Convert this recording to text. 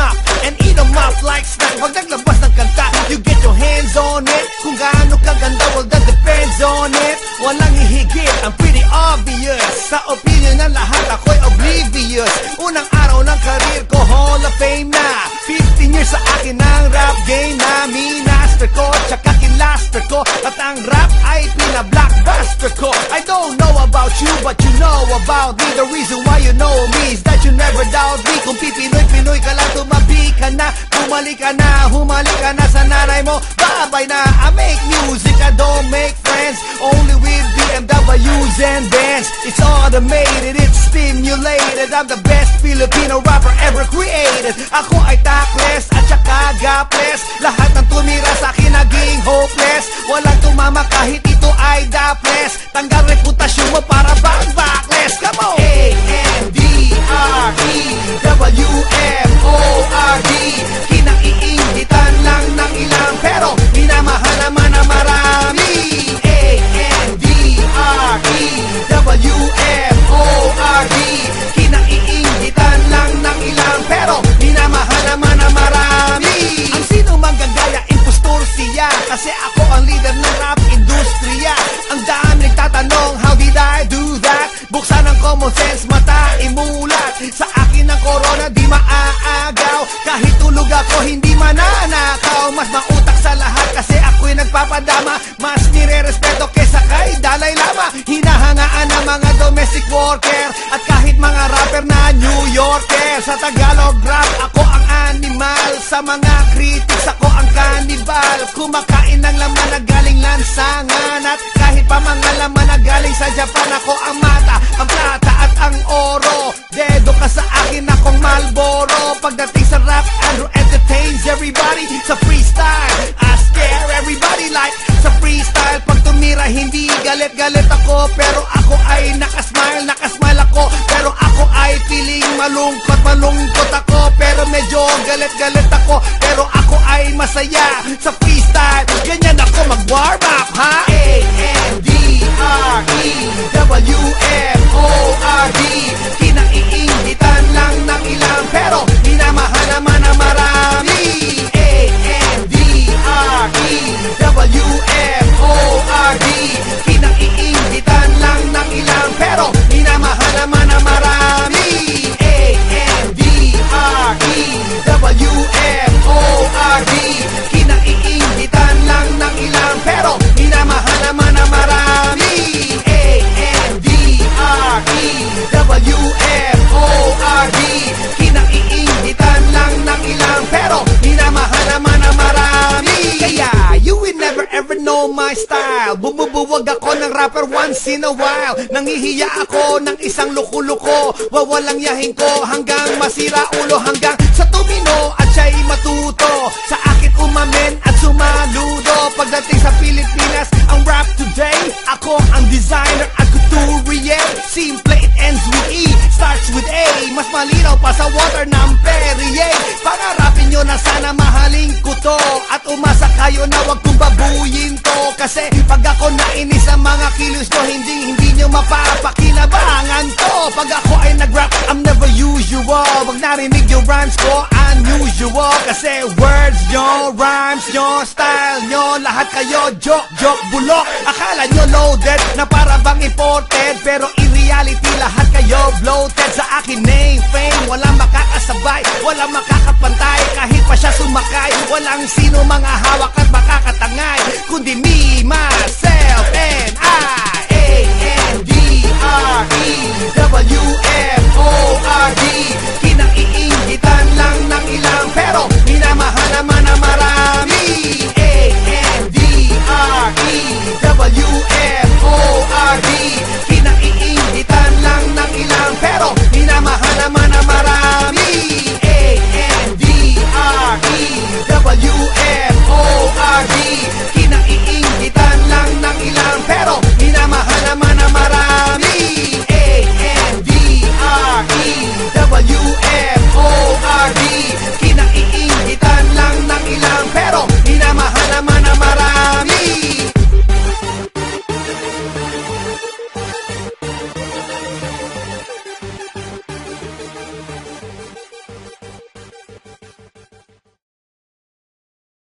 up and eat them up like snack. Pag naglabas ng kanta, you get your hands on it. Kung gaano kaganda, well that depends on it. Walang ihigit, I'm pretty obvious. Sa opinion ng lahat, ako'y oblivious. Unang araw ng career ko, Hall of Fame na. 15 years sa akin ang rap game na minaster ko, tsaka kinlaster ko. At ang rap ay pina-blockbuster ko. I don't know about you, but you know about me. The reason why you know me is that you never doubt me. Kung pipinoy-pinoy ka lang, tumabi ka na. Humalik ka na sa nanay mo. Babay na, I make music, I don't make friends. Only with BMWs and Benz. It's automated, it's stimulated. I'm the best Filipino rapper ever created. Ako ay tactless at saka gapless. Lahat ng tumira sa akin naging hopeless. Walang tumama kahit ito ay dapless. Tanggal reputasyon mo para bang backless. Come on! A-N-D-R-E-W-F-O-R-D. Kinaiingitan lang ng ilang pero minamahal naman na marami. A-N-D-R-E-W-F-O-R-D. Kinaiingitan lang ng ilang pero minamahal naman na marami. Ang sino mang gagaya, impostor siya. Kasi ako ang leader ng rap industriya. Ang dami nagtatanong, how did I do that? Buksan ang common sense, mata imulat. Sa akin ang corona, di maaagaw. Kahit tulog ako, hindi mananakaw. Mas mautak sa lahat kasi ako'y nagpapadama. Mas nire-respeto kesa kay Dalai Lama. Hinahangaan ng mga domestic worker at kahit mga rapper na New Yorker. Sa Tagalog rap, ako ang animal. Sa mga critics, ako ang cannibal. Kumakain ng laman na galing lansangan. At kahit pa mga laman na galing sa Japan, ako ang mata, ang plata at ang oro. Dedo ka sa akin, akong Marlboro. Pagdating sa rap, Andrew entertains everybody. Sa freestyle, I scare everybody like sa freestyle. Pag tumira, hindi galit-galit ako. Pero ako ay nakasmile ako. Pero ako ay feeling malungkot ako. Pero medyo galit-galit ako. Pero ako ay masaya sa freestyle. Ganyan ako mag-warm up, ha? A-N-D-R-E-W-F-O-R-D. Kinaiingitan lang ng ilang pero minamahal naman na marami. A-N-D-R-E-W-F-O-R-D. Kinaiingitan lang ng ilang pero minamahal naman na marami. A-N-D-R-E-W-F-O-R-D. Kinaiingitan lang ng ilang pero minamahal naman na marami. A-N-D-R-E-W-F-O-R-D. Kinaiingitan lang ng ilang pero minamahal naman na marami. Kaya you will never ever know my style. Bumubuwag ako ng rapper once in a while. Nangihiya ako ng isang luko-luko. Wawalang yahin ko hanggang masira ulo. Hanggang sa tumino at siya'y matuto. Sa akin umamen at sumaludo. Pagdating sa Pilipinas, ang rap today, ako ang designer at couturier. Simple, it ends with E, starts with A. Mas malinaw pa sa water ng Perrier. Pangarapin nyo na sana mahalin ko to. At umasa kayo na wag kong babuyin to. Kasi pag ako nainis sa mga kilos nyo, hindi nyo mapapakinabangan to. Pag ako ay nag-rap, I'm never usual. Pag narinig yung rhymes ko, unusual. Kasi words nyo, rhymes nyo, style nyo, lahat kayo joke, bulok. Akala nyo loaded na para bang imported, pero in reality lahat kayo bloated. Sa akin name, fame, walang makakasabay, walang makakapantay. Kahit pa siya sumakay, walang sino mga hawak at makakatangay, kundi me, myself, and I. A-N-D-R-E-W-F-O-R-D. Kinaiingitan lang ng